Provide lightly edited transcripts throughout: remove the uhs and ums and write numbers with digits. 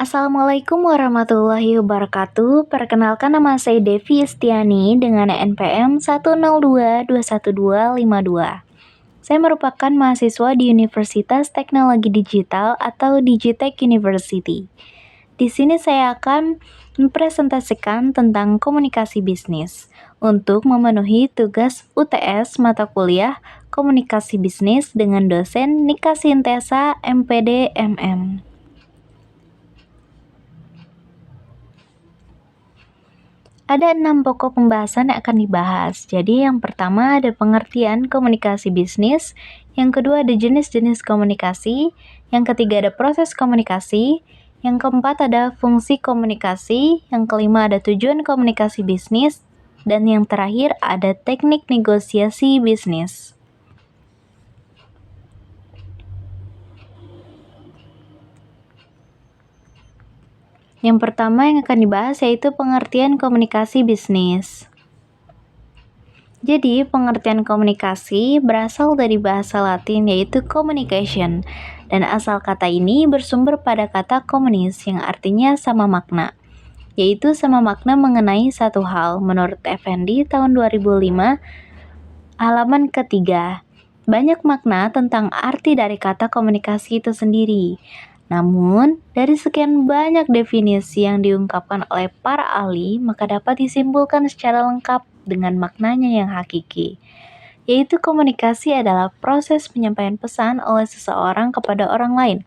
Assalamualaikum warahmatullahi wabarakatuh. Perkenalkan, nama saya Devi Istiani dengan NPM 102212252. Saya merupakan mahasiswa di Universitas Teknologi Digital atau Digitech University. Di sini saya akan mempresentasikan tentang komunikasi bisnis untuk memenuhi tugas UTS mata kuliah Komunikasi Bisnis dengan dosen Nika Sintesa, MPD, MM. Ada 6 pokok pembahasan yang akan dibahas. Jadi yang pertama ada pengertian komunikasi bisnis, yang kedua ada jenis-jenis komunikasi, yang ketiga ada proses komunikasi, yang keempat ada fungsi komunikasi, yang kelima ada tujuan komunikasi bisnis, dan yang terakhir ada teknik negosiasi bisnis. Yang pertama yang akan dibahas yaitu pengertian komunikasi bisnis. Jadi, pengertian komunikasi berasal dari bahasa Latin yaitu communication, dan asal kata ini bersumber pada kata communis yang artinya sama makna, yaitu sama makna mengenai satu hal. Menurut Effendi tahun 2005, halaman ketiga. Banyak makna tentang arti dari kata komunikasi itu sendiri. Namun, dari sekian banyak definisi yang diungkapkan oleh para ahli, maka dapat disimpulkan secara lengkap dengan maknanya yang hakiki, yaitu komunikasi adalah proses penyampaian pesan oleh seseorang kepada orang lain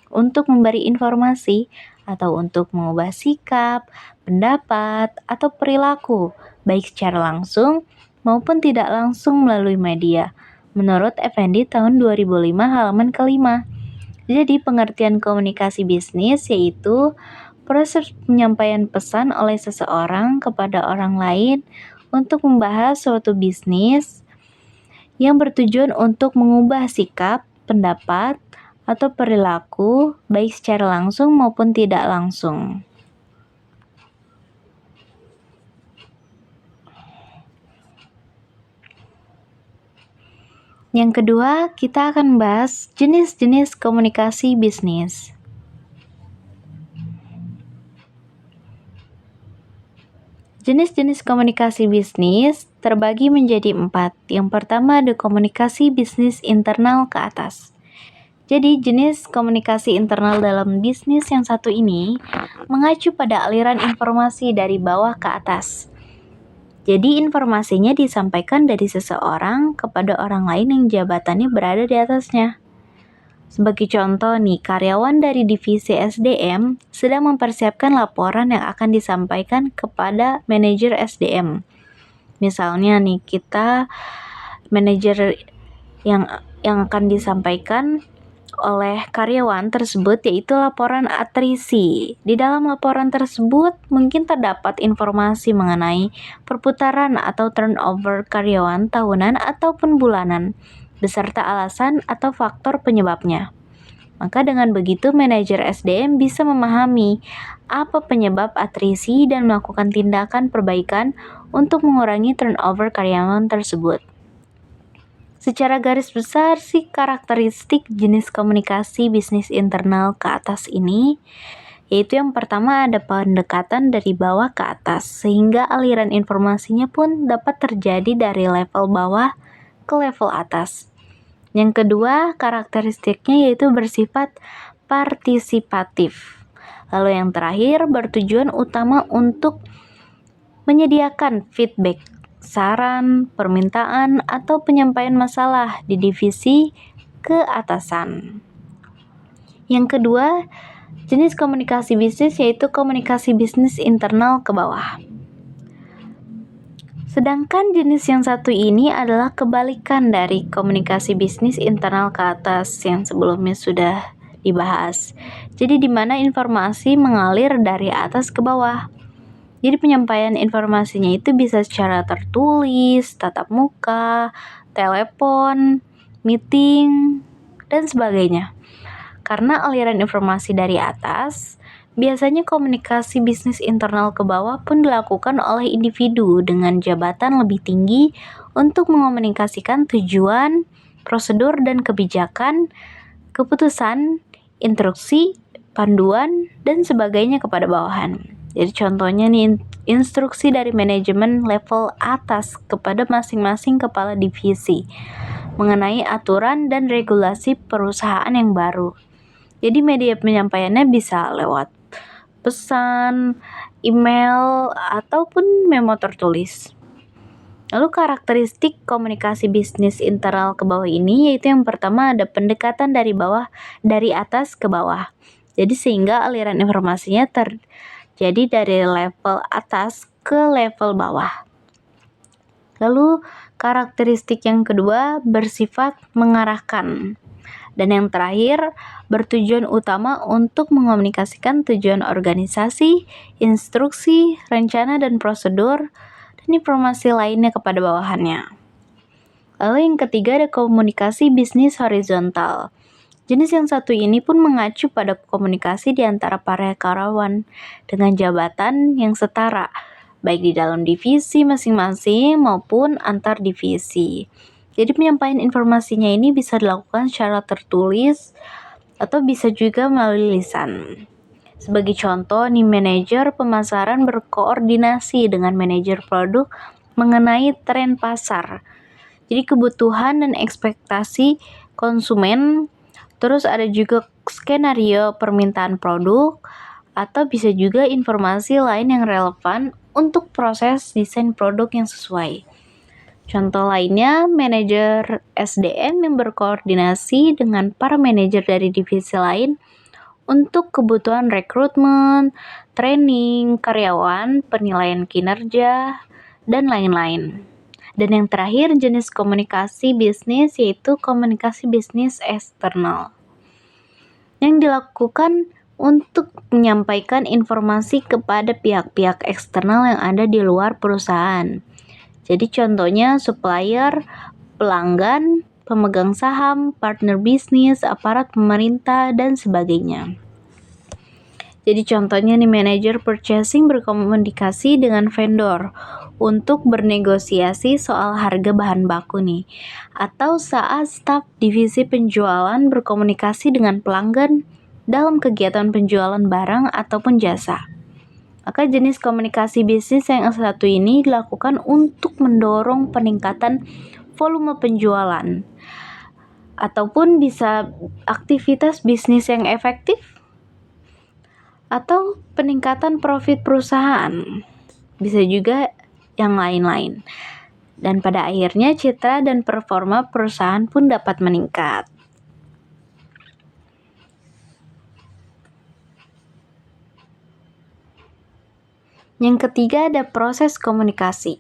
untuk memberi informasi atau untuk mengubah sikap, pendapat, atau perilaku, baik secara langsung maupun tidak langsung melalui media. Menurut Effendi tahun 2005 halaman kelima. Jadi pengertian komunikasi bisnis yaitu proses penyampaian pesan oleh seseorang kepada orang lain untuk membahas suatu bisnis yang bertujuan untuk mengubah sikap, pendapat, atau perilaku baik secara langsung maupun tidak langsung. Yang kedua, kita akan membahas jenis-jenis komunikasi bisnis. Jenis-jenis komunikasi bisnis terbagi menjadi 4. Yang pertama ada komunikasi bisnis internal ke atas. Jadi jenis komunikasi internal dalam bisnis yang satu ini mengacu pada aliran informasi dari bawah ke atas. Jadi informasinya disampaikan dari seseorang kepada orang lain yang jabatannya berada di atasnya. Sebagai contoh nih, karyawan dari divisi SDM sedang mempersiapkan laporan yang akan disampaikan kepada manajer SDM. Misalnya nih, kita manajer yang akan disampaikan oleh karyawan tersebut yaitu laporan atrisi. Di dalam laporan tersebut mungkin terdapat informasi mengenai perputaran atau turnover karyawan tahunan ataupun bulanan, beserta alasan atau faktor penyebabnya. Maka dengan begitu manajer SDM bisa memahami apa penyebab atrisi dan melakukan tindakan perbaikan untuk mengurangi turnover karyawan tersebut. Secara garis besar sih karakteristik jenis komunikasi bisnis internal ke atas ini, yaitu yang pertama ada pendekatan dari bawah ke atas, sehingga aliran informasinya pun dapat terjadi dari level bawah ke level atas. Yang kedua, karakteristiknya yaitu bersifat partisipatif. Lalu yang terakhir, bertujuan utama untuk menyediakan feedback, saran, permintaan, atau penyampaian masalah di divisi ke atasan. Yang kedua, jenis komunikasi bisnis yaitu komunikasi bisnis internal ke bawah. Sedangkan jenis yang satu ini adalah kebalikan dari komunikasi bisnis internal ke atas yang sebelumnya sudah dibahas. Jadi di mana informasi mengalir dari atas ke bawah. Jadi penyampaian informasinya itu bisa secara tertulis, tatap muka, telepon, meeting, dan sebagainya. Karena aliran informasi dari atas, biasanya komunikasi bisnis internal ke bawah pun dilakukan oleh individu dengan jabatan lebih tinggi untuk mengomunikasikan tujuan, prosedur, dan kebijakan, keputusan, instruksi, panduan, dan sebagainya kepada bawahan. Jadi contohnya nih, instruksi dari manajemen level atas kepada masing-masing kepala divisi mengenai aturan dan regulasi perusahaan yang baru. Jadi media penyampaiannya bisa lewat pesan, email, ataupun memo tertulis. Lalu karakteristik komunikasi bisnis internal ke bawah ini yaitu yang pertama ada pendekatan dari atas ke bawah. Jadi sehingga aliran informasinya terjadi dari level atas ke level bawah. Lalu karakteristik yang kedua bersifat mengarahkan. Dan yang terakhir bertujuan utama untuk mengomunikasikan tujuan organisasi, instruksi, rencana dan prosedur, dan informasi lainnya kepada bawahannya. Lalu yang ketiga ada komunikasi bisnis horizontal. Jenis yang satu ini pun mengacu pada komunikasi di antara para karyawan dengan jabatan yang setara, baik di dalam divisi masing-masing maupun antar divisi. Jadi penyampaian informasinya ini bisa dilakukan secara tertulis atau bisa juga melalui lisan. Sebagai contoh nih, manajer pemasaran berkoordinasi dengan manajer produk mengenai tren pasar. Jadi kebutuhan dan ekspektasi konsumen, terus ada juga skenario permintaan produk, atau bisa juga informasi lain yang relevan untuk proses desain produk yang sesuai. Contoh lainnya, manajer SDM yang berkoordinasi dengan para manajer dari divisi lain untuk kebutuhan rekrutmen, training, karyawan, penilaian kinerja, dan lain-lain. Dan yang terakhir, jenis komunikasi bisnis yaitu komunikasi bisnis eksternal yang dilakukan untuk menyampaikan informasi kepada pihak-pihak eksternal yang ada di luar perusahaan. Jadi contohnya supplier, pelanggan, pemegang saham, partner bisnis, aparat pemerintah, dan sebagainya. Jadi contohnya nih, manajer purchasing berkomunikasi dengan vendor untuk bernegosiasi soal harga bahan baku nih. Atau saat staf divisi penjualan berkomunikasi dengan pelanggan dalam kegiatan penjualan barang ataupun jasa. Maka jenis komunikasi bisnis yang satu ini dilakukan untuk mendorong peningkatan volume penjualan ataupun bisa aktivitas bisnis yang efektif atau peningkatan profit perusahaan. Bisa juga yang lain-lain. Dan pada akhirnya citra dan performa perusahaan pun dapat meningkat. Yang ketiga ada proses komunikasi.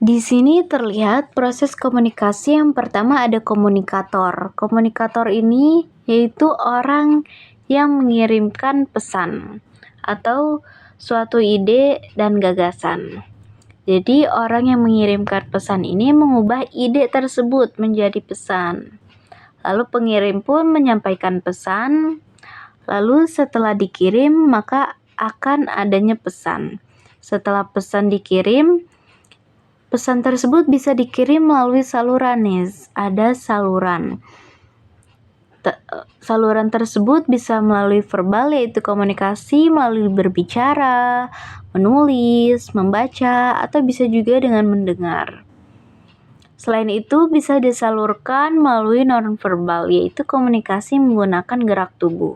Di sini terlihat proses komunikasi yang pertama ada komunikator. Komunikator ini yaitu orang yang mengirimkan pesan atau suatu ide dan gagasan. Jadi orang yang mengirimkan pesan ini mengubah ide tersebut menjadi pesan. Lalu pengirim pun menyampaikan pesan. Lalu setelah dikirim maka akan adanya pesan. Setelah pesan dikirim, pesan tersebut bisa dikirim melalui saluran nih. Ada saluran. Saluran tersebut bisa melalui verbal yaitu komunikasi, melalui berbicara, menulis, membaca, atau bisa juga dengan mendengar. Selain itu bisa disalurkan melalui nonverbal yaitu komunikasi menggunakan gerak tubuh.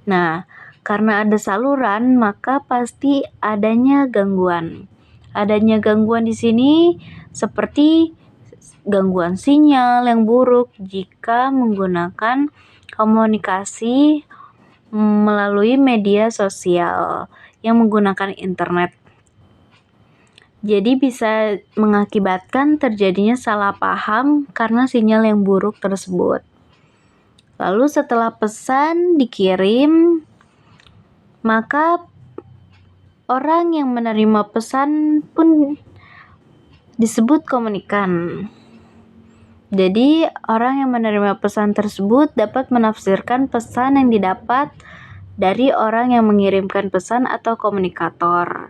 Nah, karena ada saluran, maka pasti adanya gangguan. Adanya gangguan di sini seperti gangguan sinyal yang buruk jika menggunakan komunikasi melalui media sosial yang menggunakan internet. Jadi bisa mengakibatkan terjadinya salah paham karena sinyal yang buruk tersebut. Lalu setelah pesan dikirim, maka orang yang menerima pesan pun disebut komunikan. Jadi orang yang menerima pesan tersebut dapat menafsirkan pesan yang didapat dari orang yang mengirimkan pesan atau komunikator.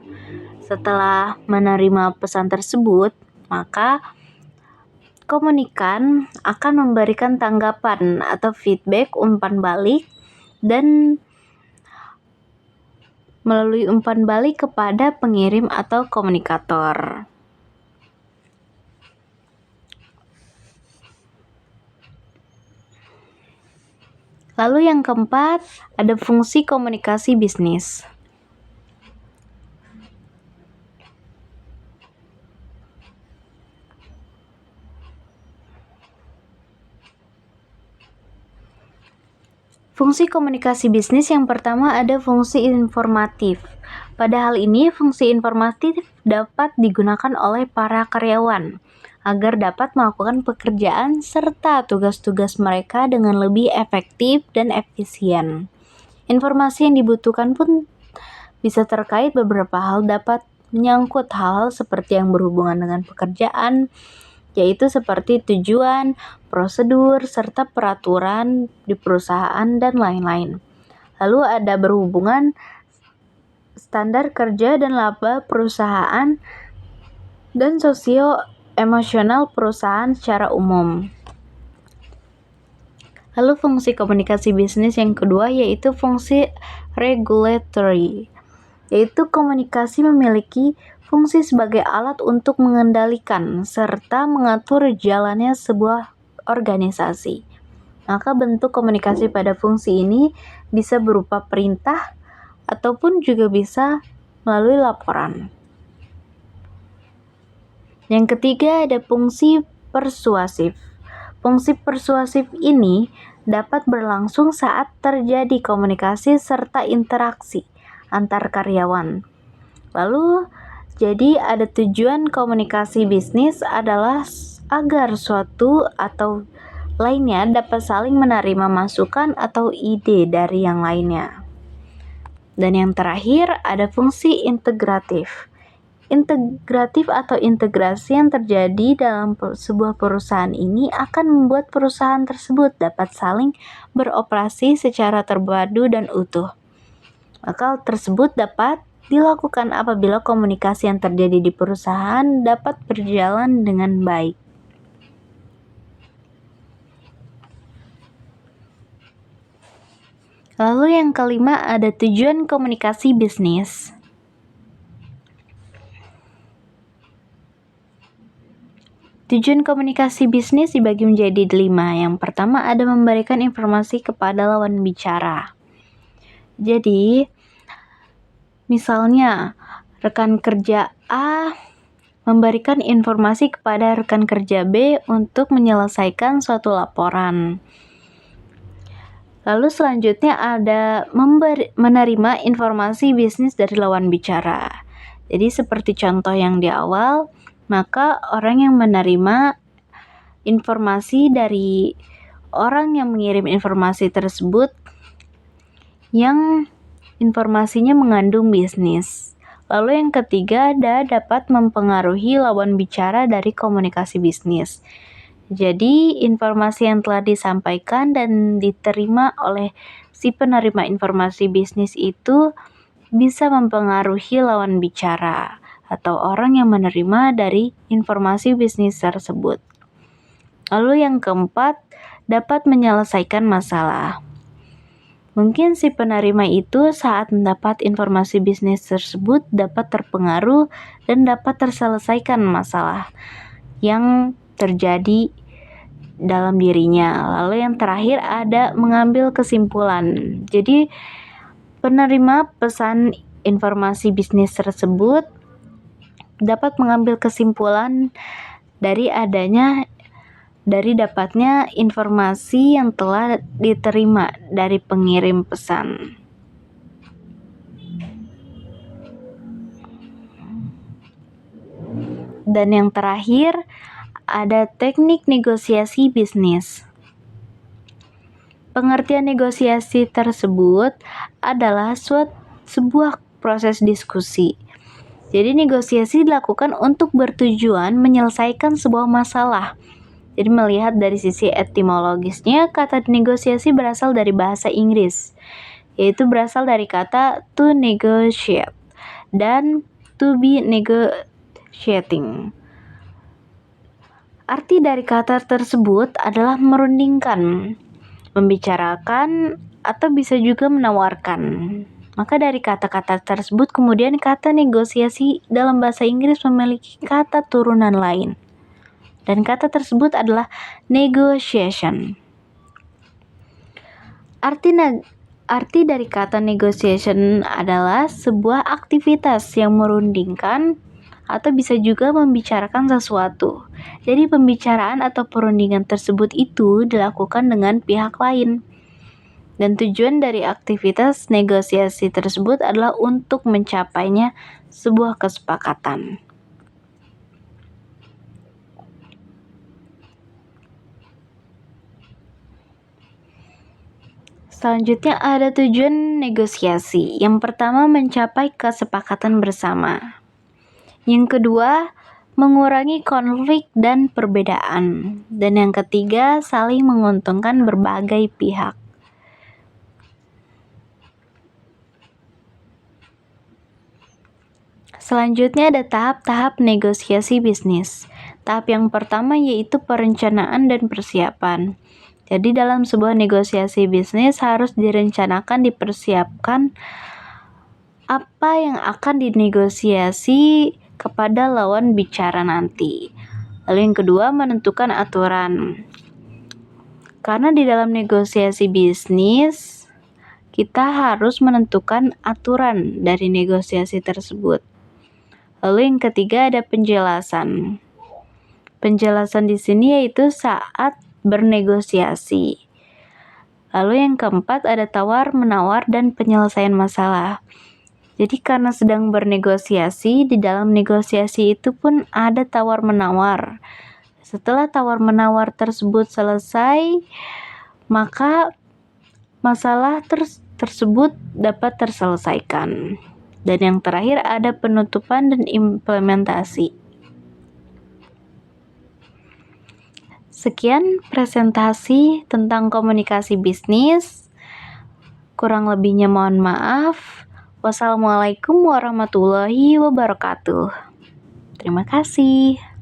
Setelah menerima pesan tersebut, maka komunikan akan memberikan tanggapan atau feedback umpan balik dan melalui umpan balik kepada pengirim atau komunikator. Lalu yang keempat, ada fungsi komunikasi bisnis. Fungsi komunikasi bisnis yang pertama ada fungsi informatif. Pada hal ini, fungsi informatif dapat digunakan oleh para karyawan agar dapat melakukan pekerjaan serta tugas-tugas mereka dengan lebih efektif dan efisien. Informasi yang dibutuhkan pun bisa terkait beberapa hal, dapat menyangkut hal seperti yang berhubungan dengan pekerjaan, yaitu seperti tujuan, prosedur, serta peraturan di perusahaan dan lain-lain. Lalu ada berhubungan standar kerja dan laba perusahaan dan sosio-emosional perusahaan secara umum. Lalu fungsi komunikasi bisnis yang kedua yaitu fungsi regulatory, yaitu komunikasi memiliki fungsi sebagai alat untuk mengendalikan serta mengatur jalannya sebuah organisasi. Maka bentuk komunikasi pada fungsi ini bisa berupa perintah ataupun juga bisa melalui laporan. Yang ketiga ada fungsi persuasif. Fungsi persuasif ini dapat berlangsung saat terjadi komunikasi serta interaksi antar karyawan. Lalu, jadi ada tujuan komunikasi bisnis adalah agar suatu atau lainnya dapat saling menerima masukan atau ide dari yang lainnya. Dan yang terakhir ada fungsi integratif. Integratif atau integrasi yang terjadi dalam sebuah perusahaan ini akan membuat perusahaan tersebut dapat saling beroperasi secara terpadu dan utuh. Maka hal tersebut dapat dilakukan apabila komunikasi yang terjadi di perusahaan dapat berjalan dengan baik. Lalu yang kelima ada tujuan komunikasi bisnis. Tujuan komunikasi bisnis dibagi menjadi 5. Yang pertama ada memberikan informasi kepada lawan bicara. Jadi, misalnya rekan kerja A memberikan informasi kepada rekan kerja B untuk menyelesaikan suatu laporan. Lalu selanjutnya ada menerima informasi bisnis dari lawan bicara. Jadi seperti contoh yang di awal, maka orang yang menerima informasi dari orang yang mengirim informasi tersebut yang informasinya mengandung bisnis. Lalu yang ketiga ada dapat mempengaruhi lawan bicara dari komunikasi bisnis. Jadi, informasi yang telah disampaikan dan diterima oleh si penerima informasi bisnis itu bisa mempengaruhi lawan bicara atau orang yang menerima dari informasi bisnis tersebut. Lalu yang keempat, dapat menyelesaikan masalah. Mungkin si penerima itu saat mendapat informasi bisnis tersebut dapat terpengaruh dan dapat terselesaikan masalah yang terjadi dalam dirinya. Lalu yang terakhir ada mengambil kesimpulan. Jadi penerima pesan informasi bisnis tersebut dapat mengambil kesimpulan dari dapatnya informasi yang telah diterima dari pengirim pesan. Dan yang terakhir ada teknik negosiasi bisnis. Pengertian negosiasi tersebut adalah sebuah proses diskusi. Jadi negosiasi dilakukan untuk bertujuan menyelesaikan sebuah masalah. Jadi melihat dari sisi etimologisnya, kata negosiasi berasal dari bahasa Inggris, yaitu berasal dari kata to negotiate dan to be negotiating. Arti dari kata tersebut adalah merundingkan, membicarakan, atau bisa juga menawarkan. Maka dari kata-kata tersebut kemudian kata negosiasi dalam bahasa Inggris memiliki kata turunan lain. Dan kata tersebut adalah negotiation. Arti dari kata negotiation adalah sebuah aktivitas yang merundingkan atau bisa juga membicarakan sesuatu. Jadi pembicaraan atau perundingan tersebut itu dilakukan dengan pihak lain. Dan tujuan dari aktivitas negosiasi tersebut adalah untuk mencapainya sebuah kesepakatan. Selanjutnya ada tujuan negosiasi. Yang pertama mencapai kesepakatan bersama. Yang kedua, mengurangi konflik dan perbedaan. Dan yang ketiga, saling menguntungkan berbagai pihak. Selanjutnya ada tahap-tahap negosiasi bisnis. Tahap yang pertama yaitu perencanaan dan persiapan. Jadi dalam sebuah negosiasi bisnis harus direncanakan, dipersiapkan apa yang akan dinegosiasi kepada lawan bicara nanti. Lalu yang kedua, menentukan aturan. Karena di dalam negosiasi bisnis, kita harus menentukan aturan dari negosiasi tersebut. Lalu yang ketiga ada penjelasan. Penjelasan di sini yaitu saat bernegosiasi. Lalu yang keempat ada tawar-menawar dan penyelesaian masalah. Jadi karena sedang bernegosiasi, di dalam negosiasi itu pun ada tawar-menawar. Setelah tawar-menawar tersebut selesai, maka masalah tersebut dapat terselesaikan. Dan yang terakhir ada penutupan dan implementasi. Sekian presentasi tentang komunikasi bisnis. Kurang lebihnya mohon maaf. Wassalamualaikum warahmatullahi wabarakatuh. Terima kasih.